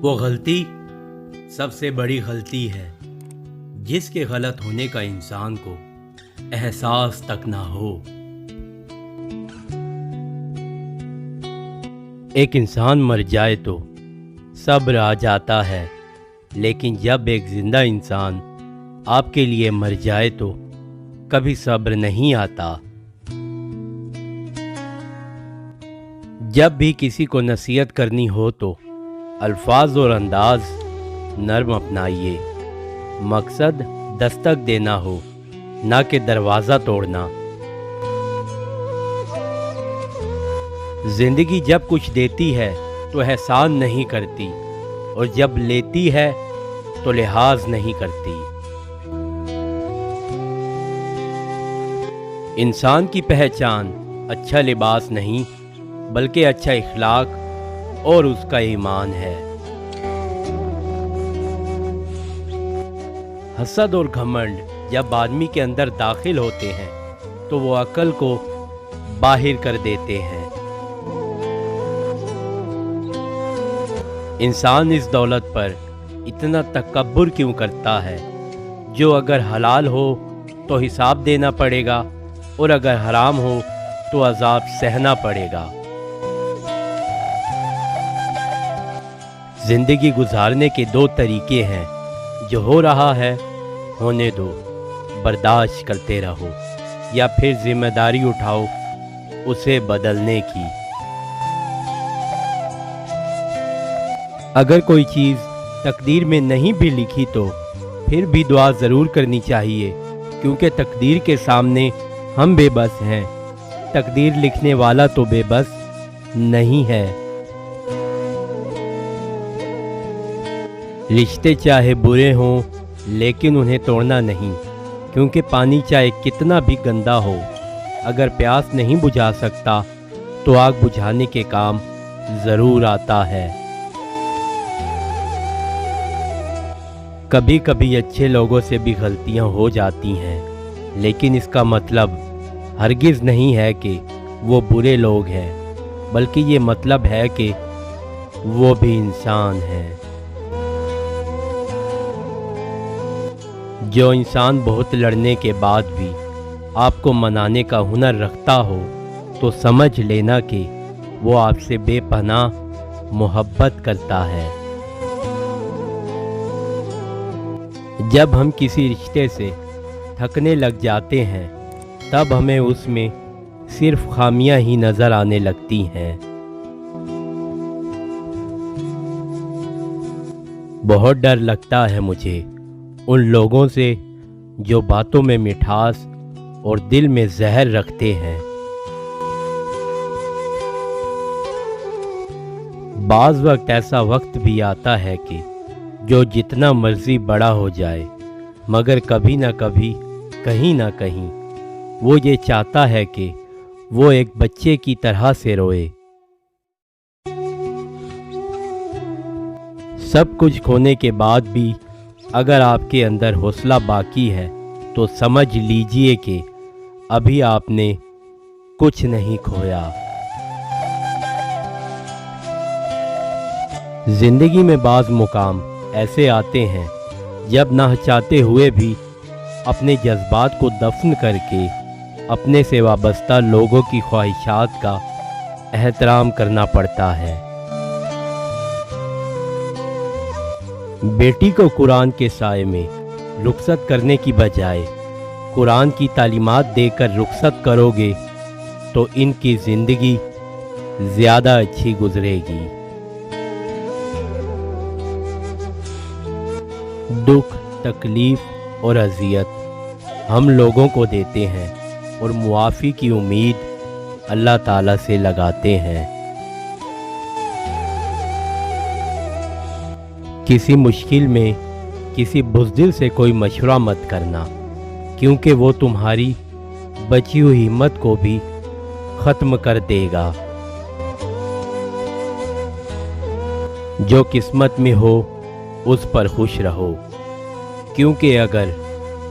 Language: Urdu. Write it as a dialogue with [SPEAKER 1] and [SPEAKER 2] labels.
[SPEAKER 1] وہ غلطی سب سے بڑی غلطی ہے جس کے غلط ہونے کا انسان کو احساس تک نہ ہو۔ ایک انسان مر جائے تو صبر آ جاتا ہے، لیکن جب ایک زندہ انسان آپ کے لیے مر جائے تو کبھی صبر نہیں آتا۔ جب بھی کسی کو نصیحت کرنی ہو تو الفاظ اور انداز نرم اپنائیے، مقصد دستک دینا ہو نہ کہ دروازہ توڑنا۔ زندگی جب کچھ دیتی ہے تو احسان نہیں کرتی، اور جب لیتی ہے تو لحاظ نہیں کرتی۔ انسان کی پہچان اچھا لباس نہیں بلکہ اچھا اخلاق اور اس کا ایمان ہے۔ حسد اور گھمنڈ جب آدمی کے اندر داخل ہوتے ہیں تو وہ عقل کو باہر کر دیتے ہیں۔ انسان اس دولت پر اتنا تکبر کیوں کرتا ہے جو اگر حلال ہو تو حساب دینا پڑے گا اور اگر حرام ہو تو عذاب سہنا پڑے گا۔ زندگی گزارنے کے دو طریقے ہیں، جو ہو رہا ہے ہونے دو، برداشت کرتے رہو، یا پھر ذمہ داری اٹھاؤ اسے بدلنے کی۔ اگر کوئی چیز تقدیر میں نہیں بھی لکھی تو پھر بھی دعا ضرور کرنی چاہیے، کیونکہ تقدیر کے سامنے ہم بے بس ہیں، تقدیر لکھنے والا تو بے بس نہیں ہے۔ رشتے چاہے برے ہوں لیکن انہیں توڑنا نہیں، کیونکہ پانی چاہے کتنا بھی گندا ہو، اگر پیاس نہیں بجھا سکتا تو آگ بجھانے کے کام ضرور آتا ہے۔ کبھی کبھی اچھے لوگوں سے بھی غلطیاں ہو جاتی ہیں، لیکن اس کا مطلب ہرگز نہیں ہے کہ وہ برے لوگ ہیں، بلکہ یہ مطلب ہے کہ وہ بھی انسان ہیں۔ جو انسان بہت لڑنے کے بعد بھی آپ کو منانے کا ہنر رکھتا ہو تو سمجھ لینا کہ وہ آپ سے بے پناہ محبت کرتا ہے۔ جب ہم کسی رشتے سے تھکنے لگ جاتے ہیں تب ہمیں اس میں صرف خامیاں ہی نظر آنے لگتی ہیں۔ بہت ڈر لگتا ہے مجھے ان لوگوں سے جو باتوں میں مٹھاس اور دل میں زہر رکھتے ہیں۔ بعض وقت ایسا وقت بھی آتا ہے کہ جو جتنا مرضی بڑا ہو جائے مگر کبھی نہ کبھی کہیں نہ کہیں وہ یہ چاہتا ہے کہ وہ ایک بچے کی طرح سے روئے۔ سب کچھ کھونے کے بعد بھی اگر آپ کے اندر حوصلہ باقی ہے تو سمجھ لیجئے کہ ابھی آپ نے کچھ نہیں کھویا۔ زندگی میں بعض مقام ایسے آتے ہیں جب نہ چاہتے ہوئے بھی اپنے جذبات کو دفن کر کے اپنے سے وابستہ لوگوں کی خواہشات کا احترام کرنا پڑتا ہے۔ بیٹی کو قرآن کے سائے میں رخصت کرنے کی بجائے قرآن کی تعلیمات دے کر رخصت کرو گے تو ان کی زندگی زیادہ اچھی گزرے گی۔ دکھ، تکلیف اور اذیت ہم لوگوں کو دیتے ہیں اور معافی کی امید اللہ تعالیٰ سے لگاتے ہیں۔ کسی مشکل میں کسی بزدل سے کوئی مشورہ مت کرنا، کیونکہ وہ تمہاری بچی ہوئی ہمت کو بھی ختم کر دے گا۔ جو قسمت میں ہو اس پر خوش رہو، کیونکہ اگر